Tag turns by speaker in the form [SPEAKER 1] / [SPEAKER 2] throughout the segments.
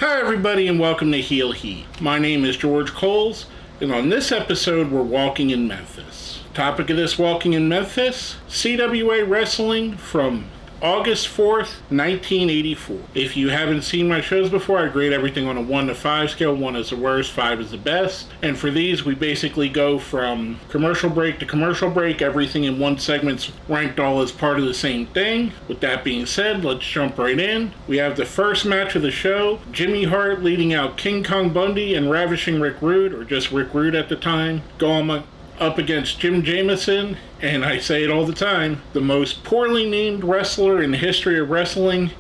[SPEAKER 1] Hi everybody and welcome to Heel Heat. My name is George Coles, and on this episode we're walking in Memphis. Topic of this Walking in Memphis, CWA Wrestling from August 4th, 1984. If you haven't seen my shows before, I grade everything on a 1 to 5 scale. 1 is the worst, 5 is the best. And for these, we basically go from commercial break to commercial break. Everything in one segment's ranked all as part of the same thing. With that being said, let's jump right in. We have the first match of the show, Jimmy Hart leading out King Kong Bundy and Ravishing Rick Rude, or just Rick Rude at the time, going up against Jim Jamison, and I say it all the time, the most poorly named wrestler in the history of wrestling,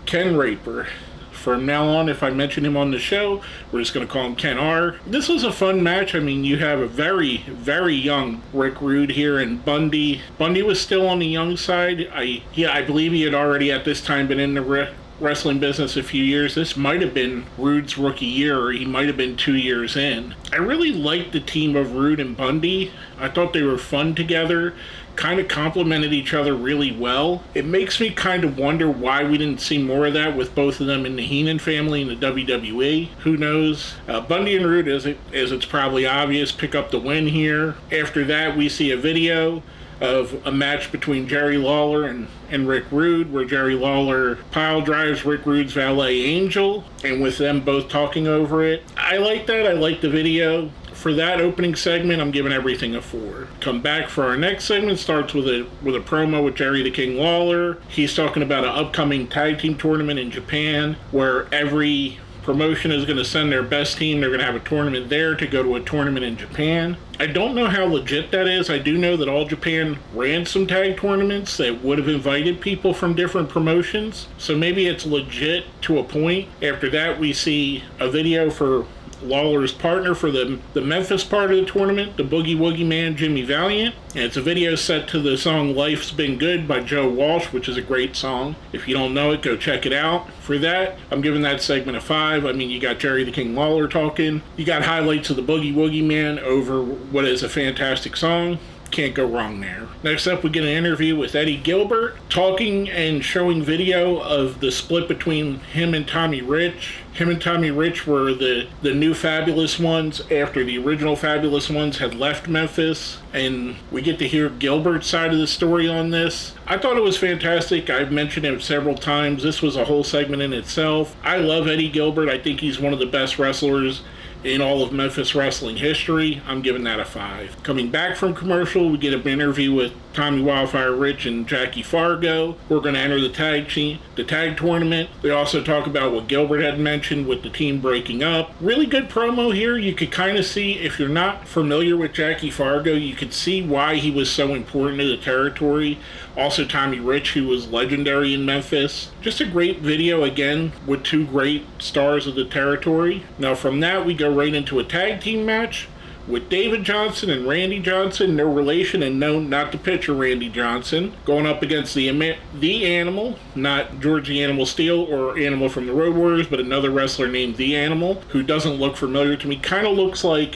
[SPEAKER 1] Ken Raper. From now on, if I mention him on the show, we're just going to call him Ken R. This was a fun match. I mean, you have a very, very young Rick Rude here, and Bundy. Bundy was still on the young side. I believe he had already at this time been in the wrestling business a few years. This might have been Rude's rookie year, or he might have been 2 years in. I really liked the team of Rude and Bundy. I thought they were fun together, kind of complemented each other really well. It makes me kind of wonder why we didn't see more of that with both of them in the Heenan family in the WWE. Who knows? Bundy and Rude, as it's probably obvious, pick up the win here. After that, we see a video of a match between Jerry Lawler and Rick Rude, where Jerry Lawler pile drives Rick Rude's valet Angel, and with them both talking over it. I like that. I like the video. For that opening segment, I'm giving everything a 4. Come back for our next segment. Starts with a promo with Jerry the King Lawler. He's talking about an upcoming tag team tournament in Japan, where every promotion is going to send their best team. They're going to have a tournament there to go to a tournament in Japan. I don't know how legit that is. I do know that All Japan ran some tag tournaments that would have invited people from different promotions. So maybe it's legit to a point. After that, we see a video for Lawler's partner for the Memphis part of the tournament, the Boogie Woogie Man, Jimmy Valiant. And it's a video set to the song Life's Been Good by Joe Walsh, which is a great song. If you don't know it, go check it out. For that, I'm giving that segment a 5. I mean, you got Jerry the King Lawler talking. You got highlights of the Boogie Woogie Man over what is a fantastic song. Can't go wrong there. Next up, we get an interview with Eddie Gilbert, talking and showing video of the split between him and Tommy Rich. Him and Tommy Rich were the new Fabulous Ones after the original Fabulous Ones had left Memphis, and we get to hear Gilbert's side of the story on this. I thought it was fantastic. I've mentioned it several times. This was a whole segment in itself. I love Eddie Gilbert. I think he's one of the best wrestlers in all of Memphis wrestling history. I'm giving that a 5. Coming back from commercial, we get an interview with Tommy Wildfire Rich and Jackie Fargo. We're going to enter the tag tournament. They also talk about what Gilbert had mentioned with the team breaking up. Really good promo here. You could kind of see, if you're not familiar with Jackie Fargo, you could see why he was so important to the territory. Also Tommy Rich, who was legendary in Memphis. Just a great video, again, with two great stars of the territory. Now from that, we go right into a tag team match with David Johnson and Randy Johnson, no relation and no, not the pitcher Randy Johnson, going up against the Animal, not George the Animal Steele or Animal from the Road Warriors, but another wrestler named The Animal, who doesn't look familiar to me. Kind of looks like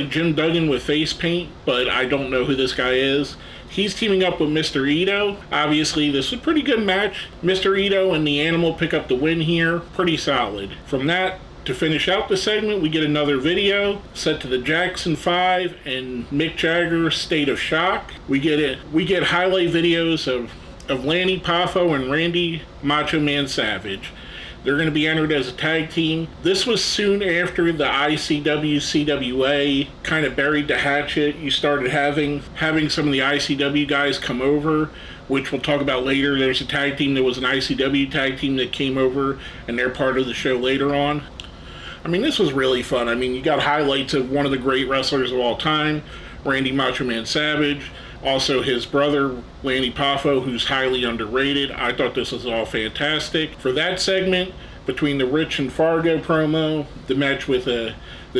[SPEAKER 1] Jim Duggan with face paint, but I don't know who this guy is. He's teaming up with Mr. Ito. Obviously, this is a pretty good match. Mr. Ito and The Animal pick up the win here. Pretty solid. From that, to finish out the segment, we get another video set to the Jackson 5 and Mick Jagger's State of Shock. We get highlight videos of Lanny Poffo and Randy Macho Man Savage. They're going to be entered as a tag team. This was soon after the ICW CWA kind of buried the hatchet. You started having some of the ICW guys come over, which we'll talk about later. There's a tag team that was an ICW tag team that came over, and they're part of the show later on. I mean, this was really fun. I mean, you got highlights of one of the great wrestlers of all time, Randy Macho Man Savage. Also his brother, Lanny Poffo, who's highly underrated. I thought this was all fantastic. For that segment, between the Rich and Fargo promo, the match with the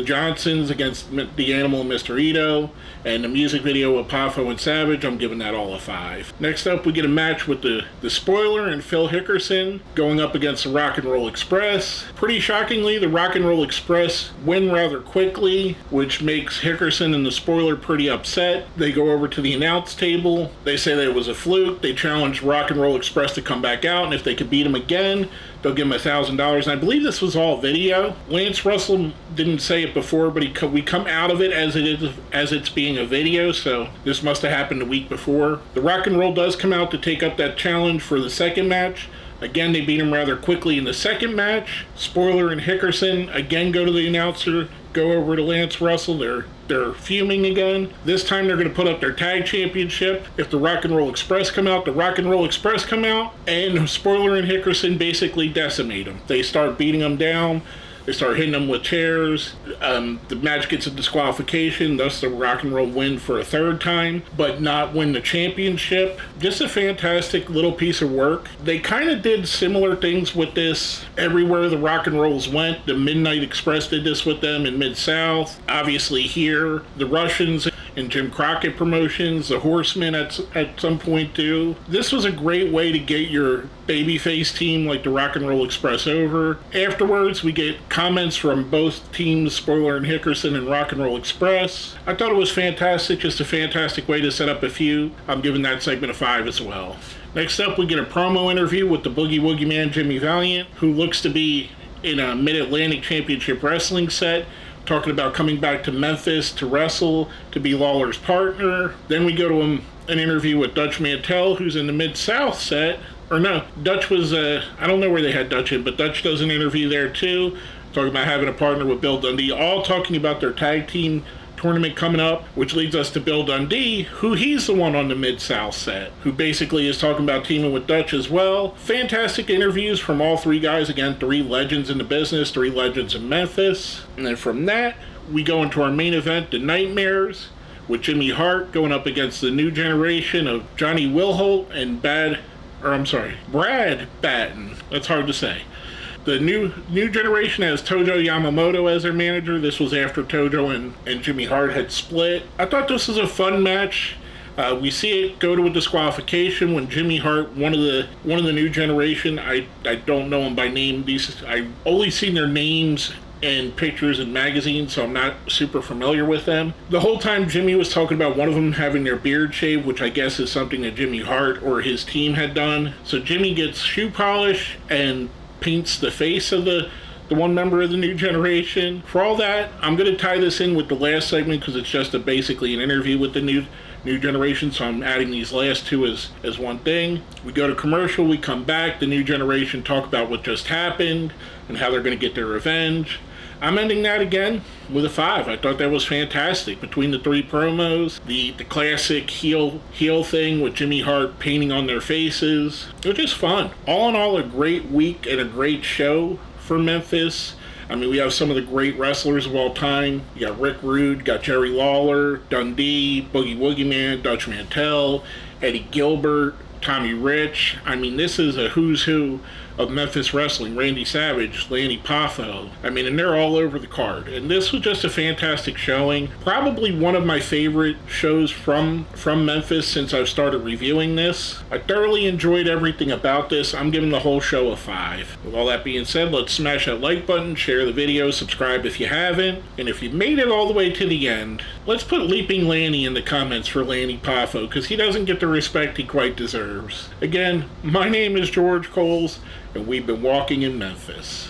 [SPEAKER 1] Johnsons against The Animal and Mr. Ito, and the music video of Poffo and Savage, I'm giving that all a 5. Next up, we get a match with the Spoiler and Phil Hickerson going up against the Rock and Roll Express. Pretty shockingly, the Rock and Roll Express win rather quickly, which makes Hickerson and the Spoiler pretty upset. They go over to the announce table. They say that it was a fluke. They challenge Rock and Roll Express to come back out, and if they could beat them again, they'll give him $1,000. And I believe this was all video. Lance Russell didn't say it before, but we come out of it as it's being a video, so this must have happened a week before. The Rock and Roll does come out to take up that challenge for the second match. Again, they beat him rather quickly in the second match. Spoiler and Hickerson again go to the announcer, go over to Lance Russell. They're fuming again. This time they're going to put up their tag championship. If the Rock and Roll Express come out, the Rock and Roll Express come out, and Spoiler and Hickerson basically decimate them. They start beating them down. They start hitting them with chairs. The match gets a disqualification, thus the Rock and Roll win for a third time, but not win the championship. Just a fantastic little piece of work. They kind of did similar things with this everywhere the Rock and Rolls went. The Midnight Express did this with them in Mid-South. Obviously here, the Russians and Jim Crockett Promotions, the Horsemen at some point too. This was a great way to get your babyface team like the Rock and Roll Express over. Afterwards, we get comments from both teams, Spoiler and Hickerson and Rock and Roll Express. I thought it was fantastic, just a fantastic way to set up a feud. I'm giving that segment a 5 as well. Next up, we get a promo interview with the Boogie Woogie Man, Jimmy Valiant, who looks to be in a Mid-Atlantic Championship Wrestling set, talking about coming back to Memphis to wrestle, to be Lawler's partner. Then we go to an interview with Dutch Mantell, who's in the Mid-South set. Or no, Dutch was, I don't know where they had Dutch in, but Dutch does an interview there too, talking about having a partner with Bill Dundee, all talking about their tag team tournament coming up, which leads us to Bill Dundee, who he's the one on the Mid-South set, who basically is talking about teaming with Dutch as well. Fantastic interviews from all three guys. Again, 3 legends in the business, 3 legends in Memphis. And then from that, we go into our main event, the Nightmares, with Jimmy Hart going up against the new generation of Johnny Wilholt and Brad Batten. That's hard to say. The new generation has Tojo Yamamoto as their manager. This was after Tojo and Jimmy Hart had split. I thought this was a fun match. We see it go to a disqualification when Jimmy Hart, one of the new generation. I don't know them by name. I've only seen their names and pictures in magazines, so I'm not super familiar with them. The whole time Jimmy was talking about one of them having their beard shaved, which I guess is something that Jimmy Hart or his team had done. So Jimmy gets shoe polish and paints the face of the one member of the new generation. For all that, I'm going to tie this in with the last segment because it's just basically an interview with the new generation, so I'm adding these last 2 as one thing. We go to commercial, we come back, the new generation talk about what just happened and how they're going to get their revenge. I'm ending that again with a 5. I thought that was fantastic. Between the 3 promos, the classic heel thing with Jimmy Hart painting on their faces, it was just fun. All in all, a great week and a great show for Memphis. I mean, we have some of the great wrestlers of all time. You got Rick Rude, got Jerry Lawler, Dundee, Boogie Woogie Man, Dutch Mantell, Eddie Gilbert, Tommy Rich. I mean, this is a who's who of Memphis wrestling. Randy Savage, Lanny Poffo. I mean, and they're all over the card. And this was just a fantastic showing. Probably one of my favorite shows from Memphis since I've started reviewing this. I thoroughly enjoyed everything about this. I'm giving the whole show a 5. With all that being said, let's smash that like button, share the video, subscribe if you haven't. And if you made it all the way to the end, let's put Leaping Lanny in the comments for Lanny Poffo, because he doesn't get the respect he quite deserves. Again, my name is George Coles, and we've been walking in Memphis.